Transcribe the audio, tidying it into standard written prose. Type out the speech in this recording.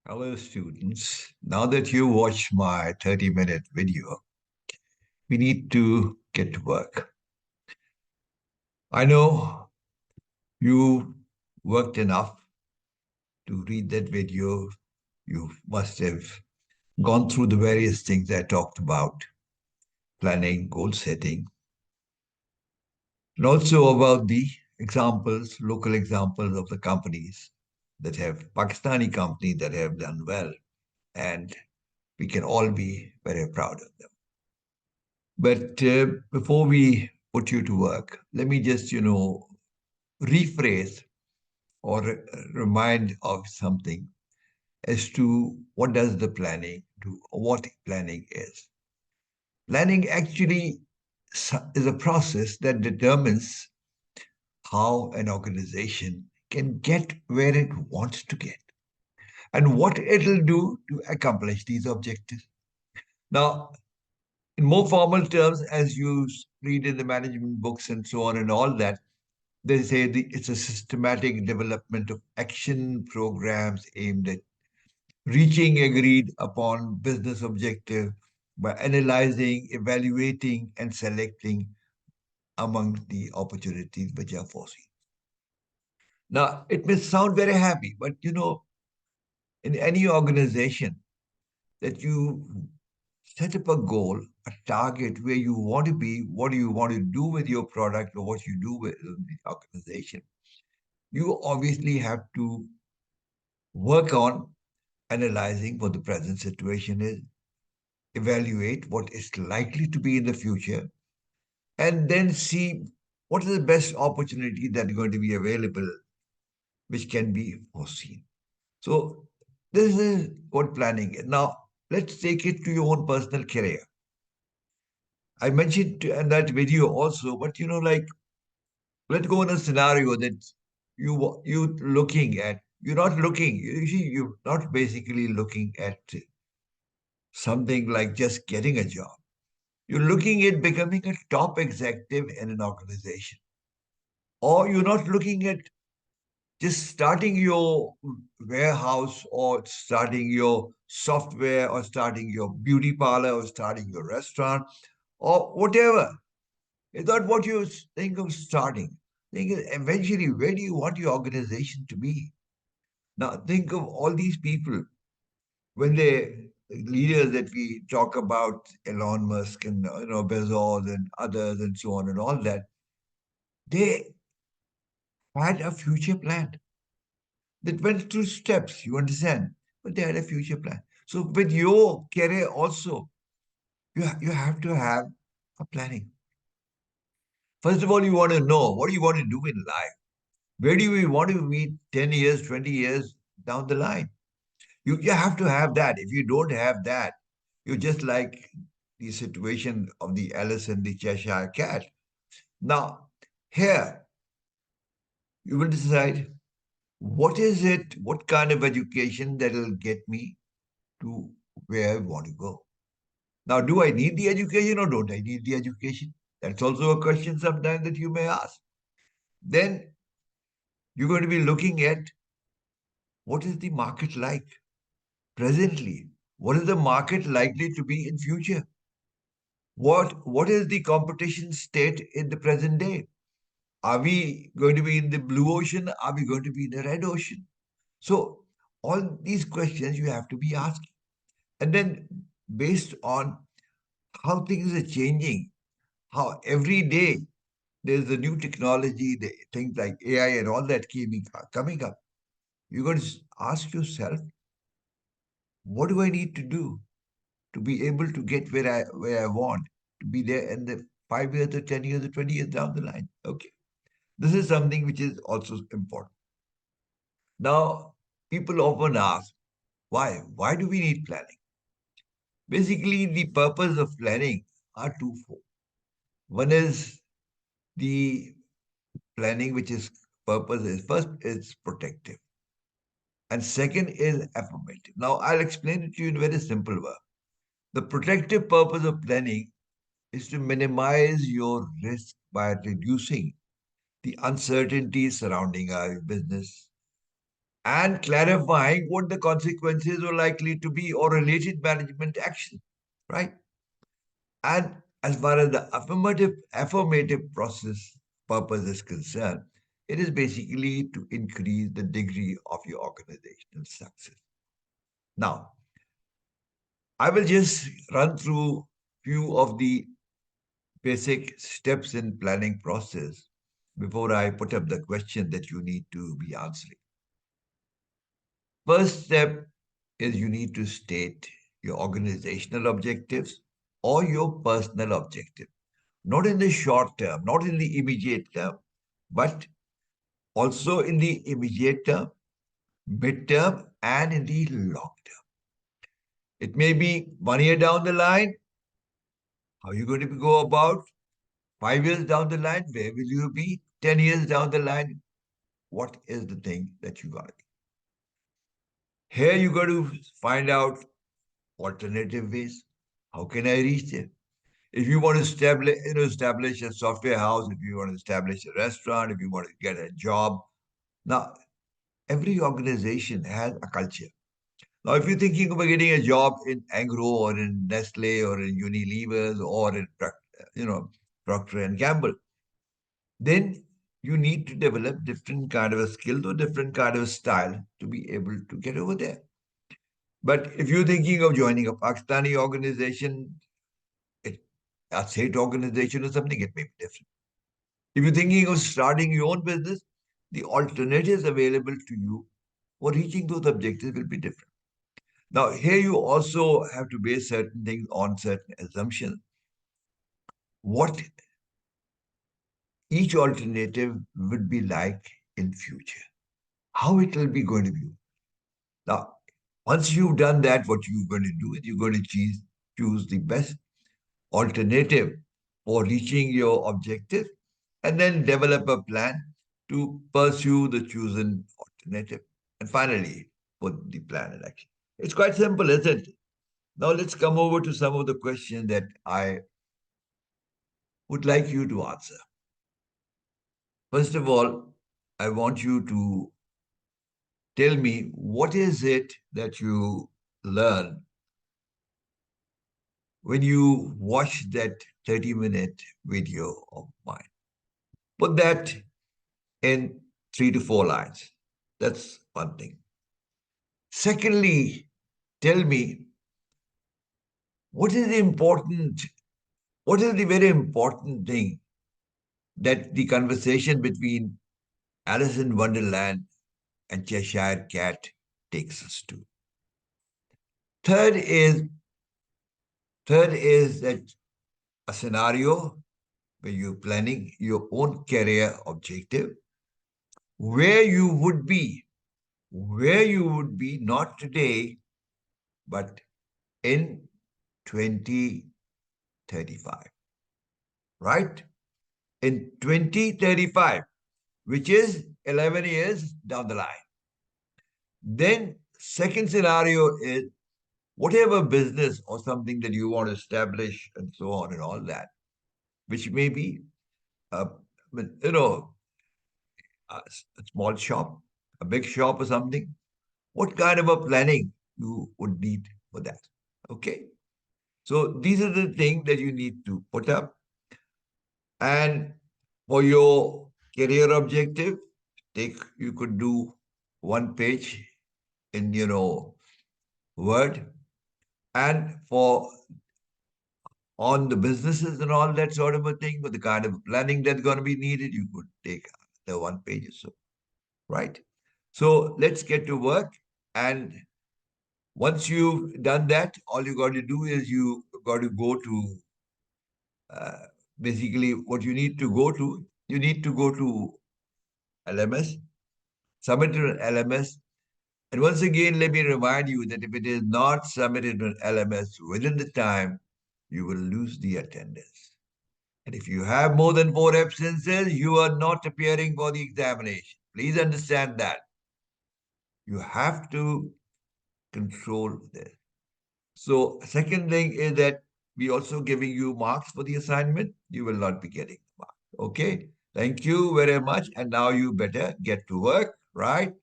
Hello, students. Now that you watched my 30-minute video, we need to get to work. I know you worked enough to read that video. You must have gone through the various things I talked about planning, goal setting, and also about the examples, local examples of the companies that have, Pakistani companies that have done well. And we can all be very proud of them. But before we put you to work, let me just, rephrase or remind of something as to what does the planning do, or what planning is. Planning actually is a process that determines how an organization can get where it wants to get and what it'll do to accomplish these objectives. Now, in more formal terms, as you read in the management books and so on and all that, they say it's a systematic development of action programs aimed at reaching agreed upon business objective by analyzing, evaluating, and selecting among the opportunities which are foreseen. Now, it may sound very happy, but in any organization that you set up a goal, a target where you want to be, what do you want to do with your product or what you do with the organization, you obviously have to work on analyzing what the present situation is, evaluate what is likely to be in the future, and then see what is the best opportunity that is going to be available, which can be foreseen. So, this is what planning is. Now, let's take it to your own personal career. I mentioned in that video also, but let's go in a scenario that you looking at. You're not looking. You see, you're not basically looking at something like just getting a job. You're looking at becoming a top executive in an organization. Or you're not looking at just starting your warehouse or starting your software or starting your beauty parlor or starting your restaurant or whatever. It's not what you think of starting. Think eventually, where do you want your organization to be? Now, think of all these people when they leaders that we talk about, Elon Musk and Bezos and others and so on and all that, they had a future plan that went through steps. You understand? But they had a future plan. So with your career also, you have to have a planning. First of all, you want to know what do you want to do in life. Where do we want to be 10 years, 20 years down the line? You have to have that. If you don't have that, you're just like the situation of the Alice and the Cheshire Cat. Now, here, you will decide what is it, what kind of education that will get me to where I want to go. Now, do I need the education or don't I need the education? That's also a question sometimes that you may ask. Then you're going to be looking at what is the market like presently? What is the market likely to be in future? What is the competition state in the present day? Are we going to be in the blue ocean? Are we going to be in the red ocean? So all these questions you have to be asking. And then based on how things are changing, how every day there's a new technology, the things like AI and all that coming up, you're going to ask yourself, what do I need to do to be able to get where I want to be there in the 5 years or 10 years or 20 years down the line? Okay. This is something which is also important. Now, people often ask, why? Why do we need planning? Basically, the purpose of planning are twofold. One is the planning, which is purpose is first is protective, and second is affirmative. Now, I'll explain it to you in very simple word. The protective purpose of planning is to minimize your risk by reducing the uncertainty surrounding our business and clarifying what the consequences are likely to be or related management action, right? And as far as the affirmative process purpose is concerned, it is basically to increase the degree of your organizational success. Now, I will just run through few of the basic steps in planning process before I put up the question that you need to be answering. First step is you need to state your organizational objectives or your personal objective, not in the short term, not in the immediate term, but also in the immediate term, mid-term, and in the long term. It may be 1 year down the line. How are you going to go about? 5 years down the line, where will you be? 10 years down the line, what is the thing that you got to be? Here you got to find out alternative ways. How can I reach there? If you want to establish a software house, if you want to establish a restaurant, if you want to get a job. Now, every organization has a culture. Now, if you're thinking about getting a job in Angro or in Nestle or in Unilever or in Procter and Gamble, then you need to develop different kind of a skill or different kind of a style to be able to get over there. But if you're thinking of joining a Pakistani organization, it, a state organization or something, it may be different. If you're thinking of starting your own business, the alternatives available to you for reaching those objectives will be different. Now, here you also have to base certain things on certain assumptions. What each alternative would be like in future, how it will be going to be. Now, once you've done that, what you're going to do is you're going to choose the best alternative for reaching your objective and then develop a plan to pursue the chosen alternative. And finally, put the plan in action. It's quite simple, isn't it? Now let's come over to some of the questions that I would like you to answer. First of all, I want you to tell me what is it that you learn when you watch that 30-minute video of mine. Put that in 3 to 4 lines. That's one thing. Secondly, tell me what is the very important thing that the conversation between Alice in Wonderland and Cheshire Cat takes us to. Third is that a scenario where you're planning your own career objective, where you would be not today, but in 2035, right? In 2035, which is 11 years down the line. Then second scenario is whatever business or something that you want to establish and so on and all that, which may be, a, a small shop, a big shop or something. What kind of a planning you would need for that? Okay. So these are the things that you need to put up. And for your career objective, you could do 1 page in, Word. And for on the businesses and all that sort of a thing, with the kind of planning that's going to be needed, you could take the 1 page or so, right? So let's get to work. And once you've done that, all you got to do is you got to go to uh, basically what you need to go to. You need to go to LMS, submit it on LMS. And once again, let me remind you that if it is not submitted on LMS within the time, you will lose the attendance. And if you have more than 4 absences, you are not appearing for the examination. Please understand that. You have to control this. So second thing is that we also giving you marks for the assignment. You will not be getting marks. Okay. Thank you very much. And now you better get to work, right?